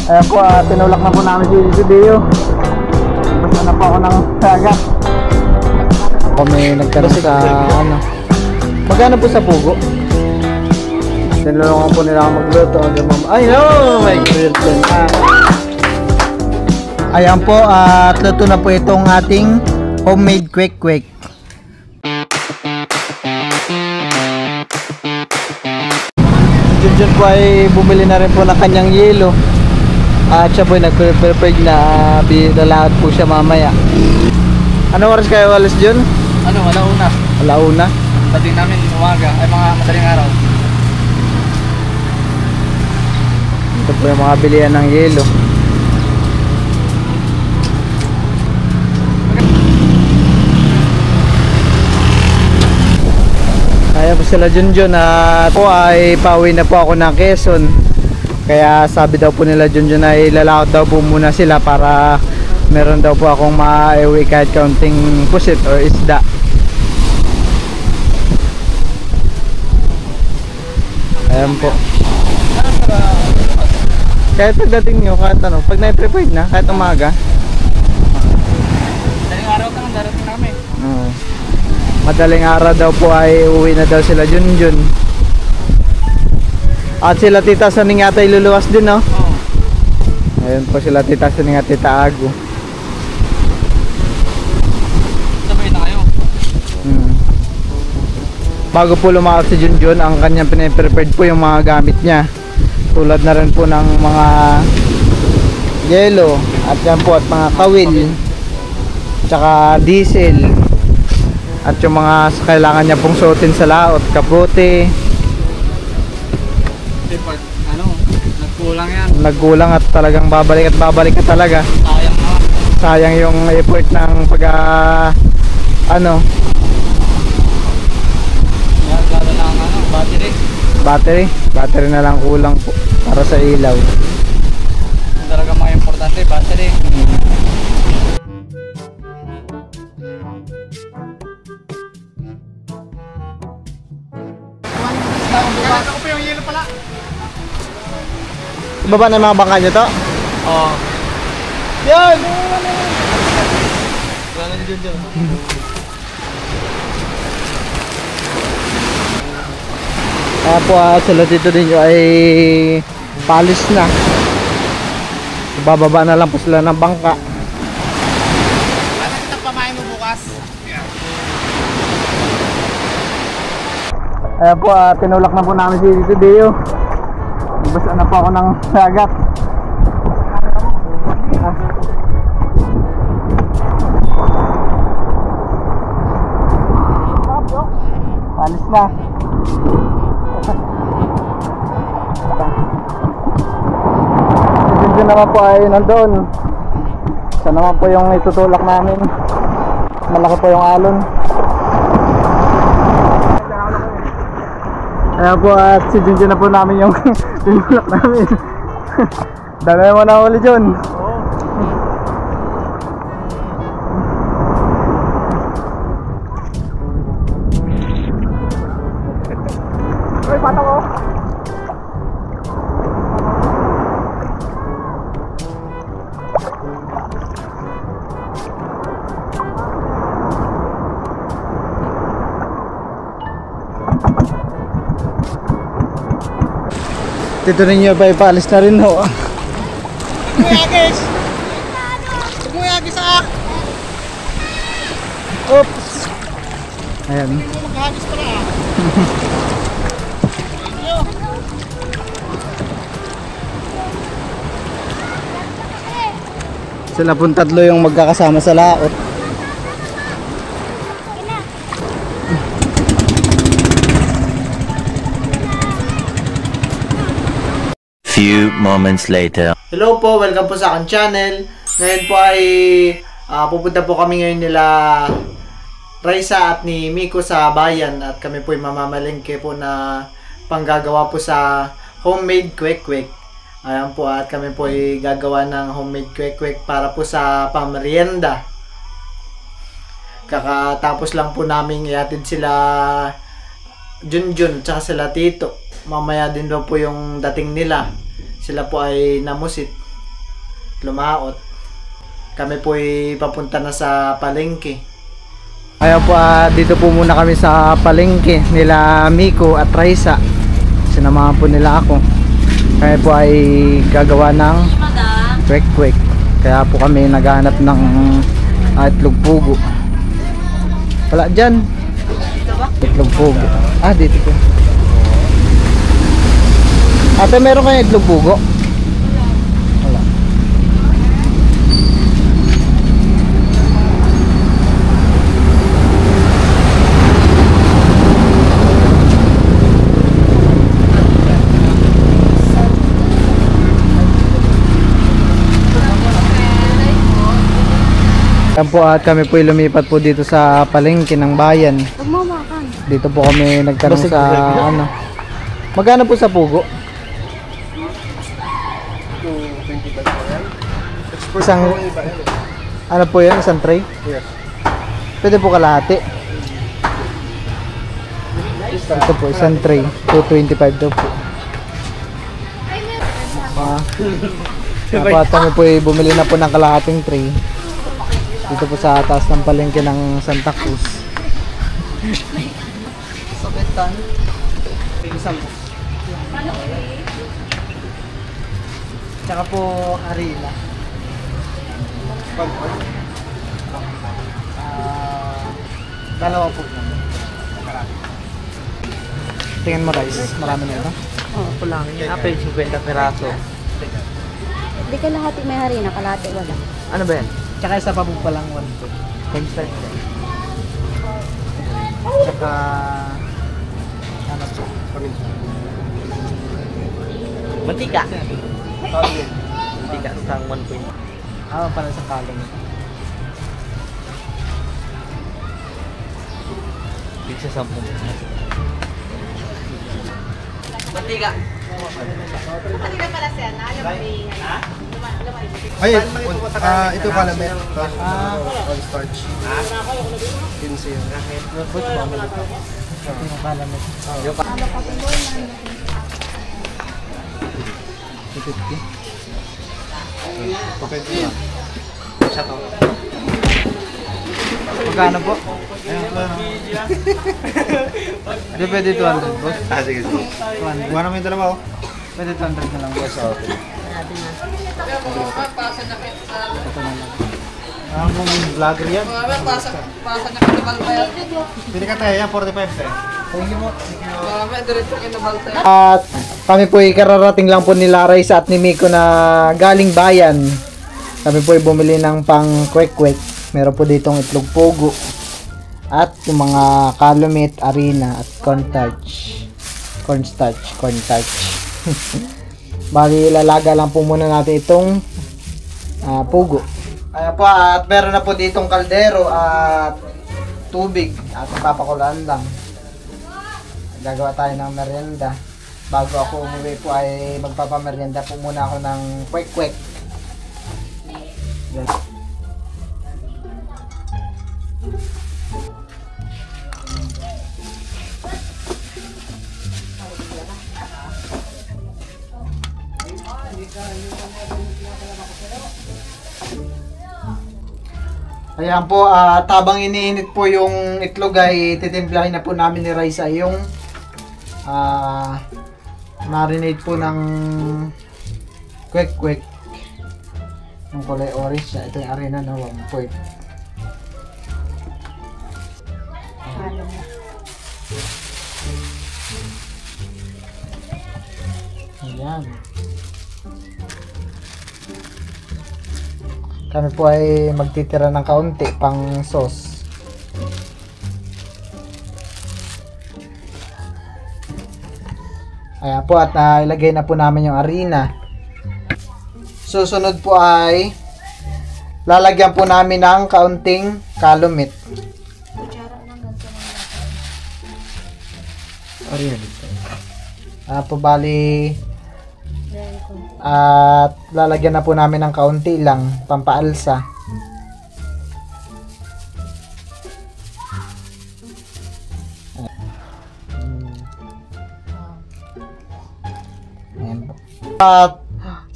Ayan po, tinulak na po namin si Deo. Basta na po ako ng sagat. Kami nagkaroon sa ano. Magkano po sa pugo? Tinulungan po nila ako magluto. Ay no, my goodness. Ayan po, at luto na po itong ating homemade kwek-kwek. Junjun po ay bumili na rin po ng kanyang yelo. At siya po ay nag-prepare na lalakad po siya mamaya. Ano oras kayo alas Jun? Ano, alauna. Alauna? Dating namin umaga, ay mga madaling araw. Ito po yung mga bilihan ng yelo. Kaya po sila Junjun at po ay pauwi na po ako ng Quezon. Kaya sabi daw po nila Junjun ay lalakad daw po muna sila para meron daw po akong maiuwi kahit kaunting pusit or isda. Ayan po. Kahit pagdating nyo, kahit ano, pag na-prepared na, kahit umaga. Madaling araw ka nang darating namin. Madaling araw daw po ay uwi na daw sila Junjun. At sila Tita Saning ata iluluwas din, no? Oo. Ayun po sila Tita Saning at Tita Agu. Sabay na kayo. Bago po lumakad si Junjun, ang kanyang piniprepared po yung mga gamit niya. Tulad na rin po ng mga yelo at yan po at mga kawil, tsaka diesel, at yung mga kailangan niya pong suotin sa laot, kapote. Pag ano, nagkulang yan. Nagkulang at talagang babalik at babalik ka talaga. Sayang na. Sayang yung effort ng pag ano, Lalo lang ano, battery na lang kulang po para sa ilaw. Yung talaga mga importante, battery. Ako pa yung yelo pala. Ibaba na yung mga bangka nyo to? Oo. Yan! Wala na dyan dyan. Kaya po sila dito din ay palis na. Bababa na lang po sila ng bangka. Ano kita pamain mo bukas? Ayan po, tinulak na po namin si Deo. Basta na po ako ng sagat. Palis na. Dito naman po ay nandoon. Isa naman po yung itutulak namin. Malaki po yung alon. Ayan po, at si Junjun na po namin yung tinulak namin. Dami mo na uli Jun. Uy, pato ko. Dito ninyo pa ipaalis na rin ho. Muyagis! Muyagis ah! Oops! Ayan. Maghagis pala ah! Sila pong tatlo yung magkakasama sa laot. Few moments later. Hello po, welcome po sa aking channel. Ngayon po ay pupunta po kami ngayon nila Raisa at ni Miko sa bayan at kami po ay mamamalengke po na panggagawa po sa homemade kwek-kwek. Ayan po, at kami po ay gagawa ng homemade kwek-kwek para po sa pamerienda. Kakatapos lang po namin ihatid sila Junjun tsaka sila Tito. Mamaya din daw po yung dating nila. Sila po ay namusit. lumaot. Kami po ay papunta na sa palengke. Kaya po dito po muna kami sa palengke nila Miko at Raisa. Sinamahan po nila ako. Kaya po ay gagawa ng kwek-kwek. Kaya po kami naghahanap ng itlog pugo. Wala dyan. Itlog pugo. Dito po. Ate, meron kayo itlog pugo? Wala. Yan po at kami po lumipat po dito sa palengke ng bayan. Dito po kami nagtanong sa ano. Magkano po sa pugo? 225 po yan. Isang ano po yan? Isang tray? Yes. Pwede po kalahati. Ito po, isang tray. 225 daw po. Dapat kami po bumili na po ng kalahating tray. Dito po sa taas ng palengke ng Santa Cruz. Sabetan. Isang po. Tsaka po Arila. Dalawa po. Tingnan mo rice. Marami na ito. Kulang yun. Apple 50 peraso. Hindi ka lahat may harina, kalahati wala. Ano ba yan? Tsaka isa pa po palang 1 po. Cornstarch. Tsaka ano po? Mantika. Mantika. Isang 1 point. Para sa kalong. Big sa 10. Mantika. Ay, ito pala met. All starch. 15 yun. Ito yung kalamit. 250. Pwede ba? Shut out. Magkano po? Hindi pwede 200 boss. Sige, sige. 200. Buwan naman yung dalawa, oh. Pwede 200 na lang boss. Okay. Ito na lang. Kung vlogger yan. Pili ka tayo yan, 45 tayo. Thank you po. At kami po kararating lang po nila Raisa at ni Miko na galing bayan. Kami po bumili ng pang kwek-kwek. Meron po ditong itlog pugo. At yung mga kalumit, arena at cornstarch. Cornstarch. Bali, ilalaga lang po muna natin itong pugo. Kaya po, at meron na po ditong kaldero at tubig at papakulaan lang. Gagawa tayo ng merienda. Bago ako umuwi po ay magpapamerienda po muna ako ng kwek-kwek. Yes. Ayan po, tabang iniinit po yung itlog ay titimplahin na po namin ni Raisa yung marinate po ng kwek-kwek. Yung kulay orange na ito yung arena na 1 point. Ayan. Kami po ay magtitira ng kaunti pang sauce. Ayan po at ilagay na po namin yung harina. Susunod po ay lalagyan po namin ng kaunting kalumit. Harina dito. Po bali at lalagyan na po namin ng kaunti lang pampaalsa. Ayan po. At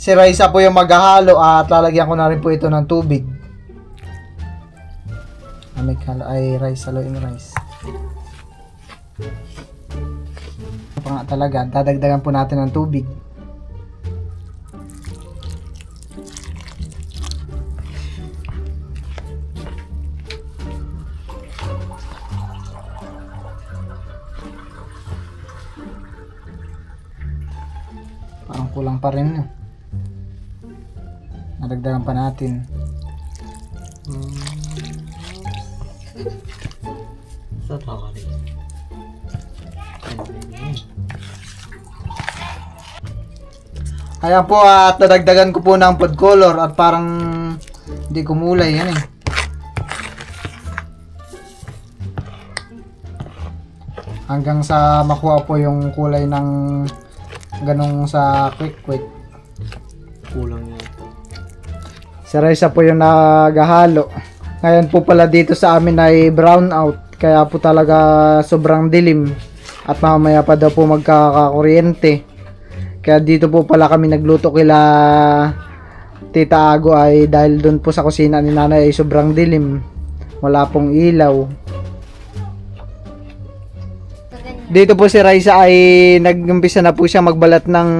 Si Raisa po yung maghahalo at lalagyan ko na rin po ito ng tubig. Ay rice, haluin rice. Ito pa nga talaga, dadagdagan po natin ng tubig. Parang kulang pa rin yun. Nadagdagan pa natin. Ayan po at nadagdagan ko po ng food color at parang hindi kumulay yan eh. Hanggang sa makuha po yung kulay ng ganong sa quick. Kulang yan. Si Raisa po yung naghahalo. Ngayon po pala dito sa amin ay brown out. Kaya po talaga sobrang dilim. At mamaya pa daw po magkakakuryente. Kaya dito po pala kami nagluto kila Tita Ago ay dahil doon po sa kusina ni Nanay ay sobrang dilim. Wala pong ilaw. Dito po si Raisa ay nag-umpisa na po siya magbalat ng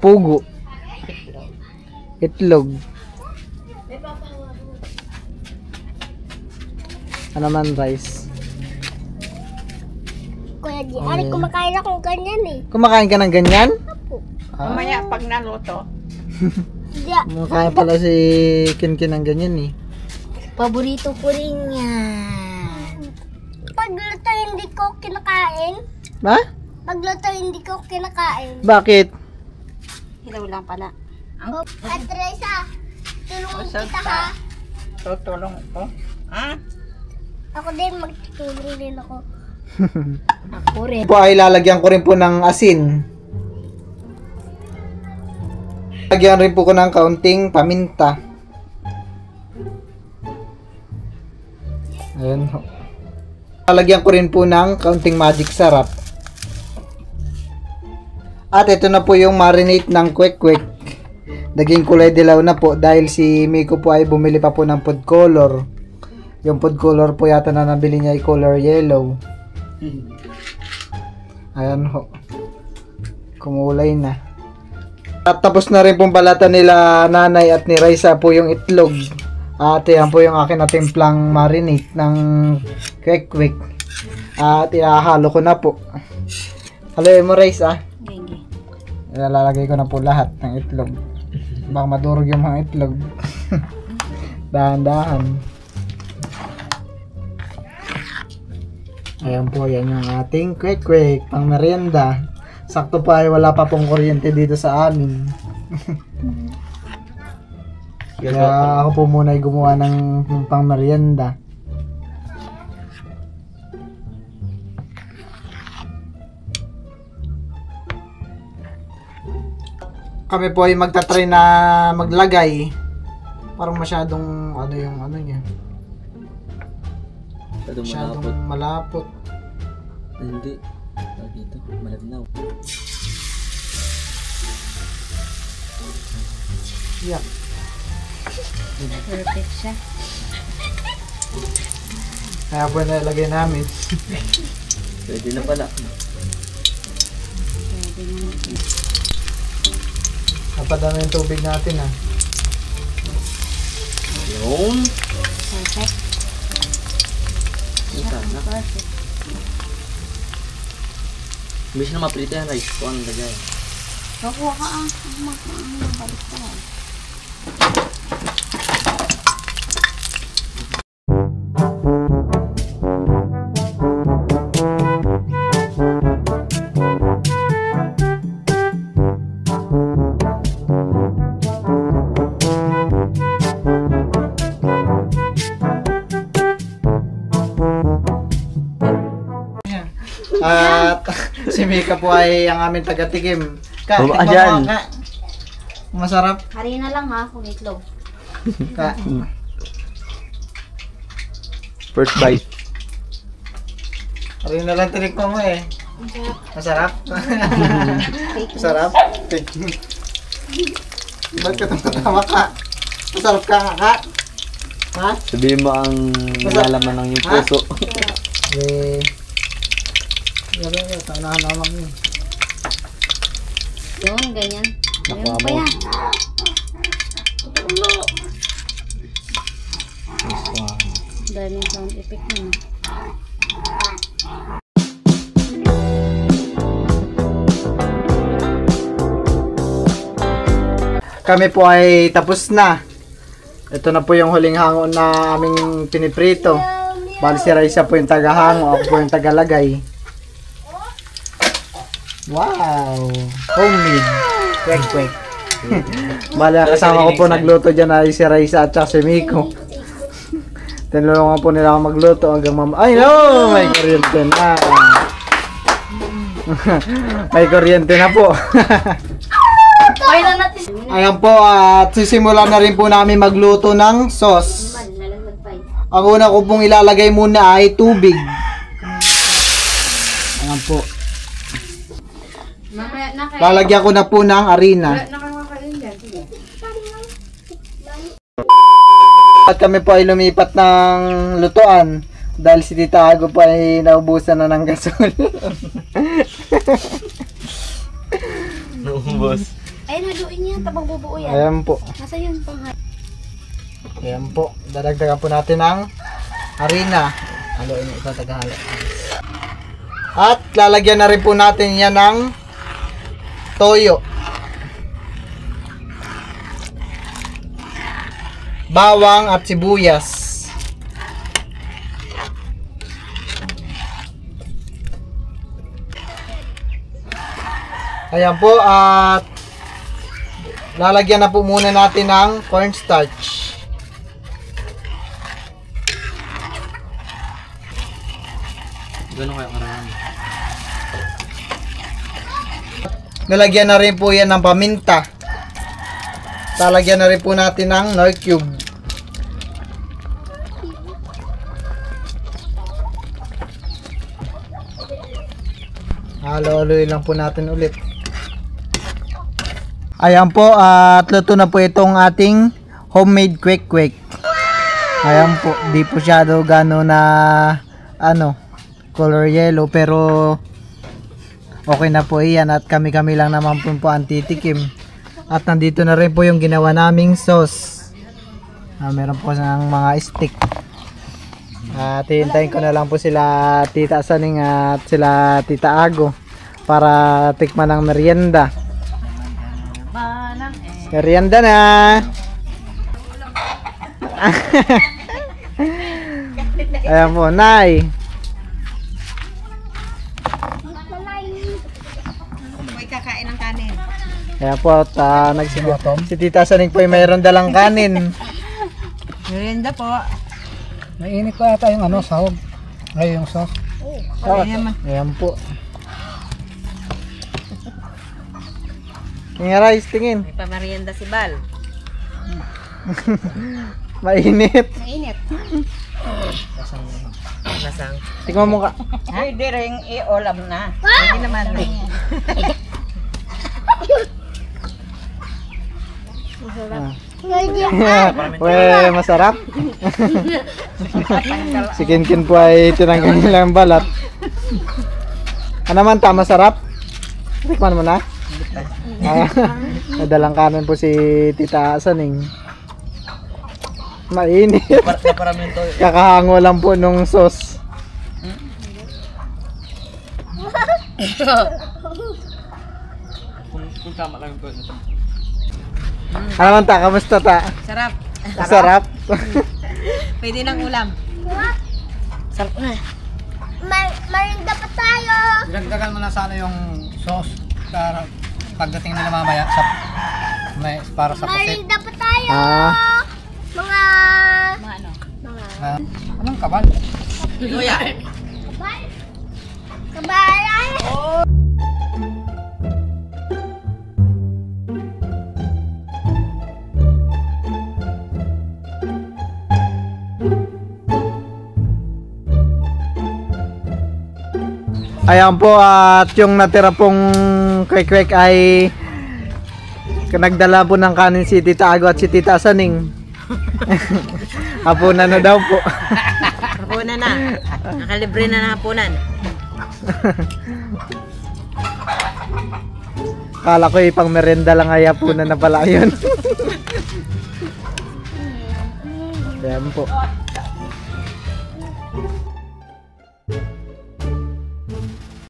pugo. Itlog. Ano man rice? Kuya G, kumakain ako ganyan eh. Kumakain ka ng ganyan? Mamaya pag naluto. Kumakain pala si Kinkin ng ganyan eh. Paborito ko rin yan. Pagluto hindi ko kinakain. Ha? Pagluto hindi ko kinakain. Bakit? Hilaw lang pala. At Teresa, tulungan kita ha. Tutulong ko. Ha? Ako din, magtutulong din ako. Ako rin. Po ay lalagyan ko rin po ng asin. Lagyan rin po ko ng kaunting paminta. Ayan ho. Lalagyan ko rin po ng kaunting magic sarap. At ito na po yung marinate ng kwek-kwek. Naging kulay dilaw na po dahil si Miko po ay bumili pa po ng food color. Yung food color po yata na nabili niya ay color yellow. Ayan ho. Kumulay na. At tapos na rin pong balatan nila Nanay at ni Raisa po yung itlog. At yan po yung akin na timplang marinate ng kwek-kwek. At ihahalo ko na po. Haluin mo Raisa. Gigi. Ilalagay ko na po lahat ng itlog. Baka madurog yung mga itlog. Dahan-dahan. Ayan po, yan yung ating kwek-kwek pang merienda. Sakto pa ay wala pa pong kuryente dito sa amin. Kaya ako po muna ay gumawa ng pang merienda. Kami po ay magta-try na maglagay. Parang masyadong ano yung ano niya. Masyadong malapot. Hindi. Dito, malabnaw. Yeah. Perfect siya. Kaya po nalagay namin. Pwede na pala. Pwede naman. Napadami yung tubig natin ha. Yung. Perfect. Ika na. Perfect. Imbis na maprito yan rice ko ang lagay. Nakuha ka ang mabalik ka. At si Mika po ay ang aming taga-tikim. Baba tikman dyan. mo, Ka. Masarap. Harina lang ha, kung itlog. Ka. First bite. Rin na lang tinikman mo eh. Masarap. Masarap. Ba't ka tumatawa ka? Masarap ka nga. Ha? Sabihin mo ang nilalaman ng yung puso. Eh. Tanahan naman yun. Yun, ganyan. Ayun Nakuha pa mo. yan. Daming sound effect na. Kami po ay tapos na. Ito na po yung huling hango na aming piniprito. Bali si Raisa po yung tagahango, ako po yung tagalagay. Wow! Homemade. Kwek. Bali ang kasama ko po nagluto dyan ay si Raisa at saka si Miko. Tinulungan po nila ako magluto hanggang ay no! May kuryente na. May kuryente na po. Ayan po, at sisimulan na rin po namin magluto ng sauce. Ang una ko pong ilalagay muna ay tubig. Ayan po. Lalagyan ko na po ng harina. At kami po ay lumipat ng lutuan dahil si Tita Ago po ay naubusan na ng gasol. Naubos. Ay, naluin niya. Tabang bubuo yan. Ayan po. Nasa yun pang Ayan po. Dadagdagan po natin ng harina. Haluin ito tagahalo. At lalagyan na rin po natin yan ng toyo. Bawang at sibuyas. Ayan po, at lalagyan na po muna natin ng cornstarch. Gano'n kaya karami? Nalagyan na rin po yan ng paminta. Lalagyan na rin po natin ng Knorr cube. Halo-haloy lang po natin ulit. Ayan po, at luto na po itong ating homemade kwek-kwek. Ayan po, di po siya gano na color yellow, pero okay na po iyan at kami-kami lang naman po ang titikim. At nandito na rin po yung ginawa naming sauce. Meron po ng mga stick. At hihintayin ko na lang po sila Tita Saning at sila Tita Ago para tikman ng merienda. Merienda na! Ayan po, Nay! May kakain ng kanin. Ayan po, at si Tita Saning po ay mayroon dalang kanin. Merienda po. Mainit ko yata yung sahog. Ay, yung sauce. Ayan po. Tingin rice, tingin. May pamerienda si Bal. Mainit. Mainit. Lasang. Tingnan mo ka. Pwede rin i-olam na. Pwede naman. Well, masarap. Si Kinkin po ay tinanggal nilang balat. Ano naman ta, masarap? Tikman mo na. Nadalang kanan po si Tita Saning. Mainit. Kakahango lang po nung sauce. Kung tama lang po. Ano naman ta, kamusta ta? Sarap. Sarap. Pwede ng ulam. Sarap na. Marinda pa tayo. Dinagdagan mo na sana yung sauce para pagdating nila mamaya para sa pusit. Marinda pa tayo. Mga Anong kabal? Luya. kabayan. Ayan po, at yung natira pong kwek-kwek ay Nagdala po ng kanin si Tita Ago at si Tita Saning. Hapunan na daw po. Hapunan na. Nakalibre na ng hapunan. Kala ko pang merenda lang ay hapunan na pala yun. Ayan po.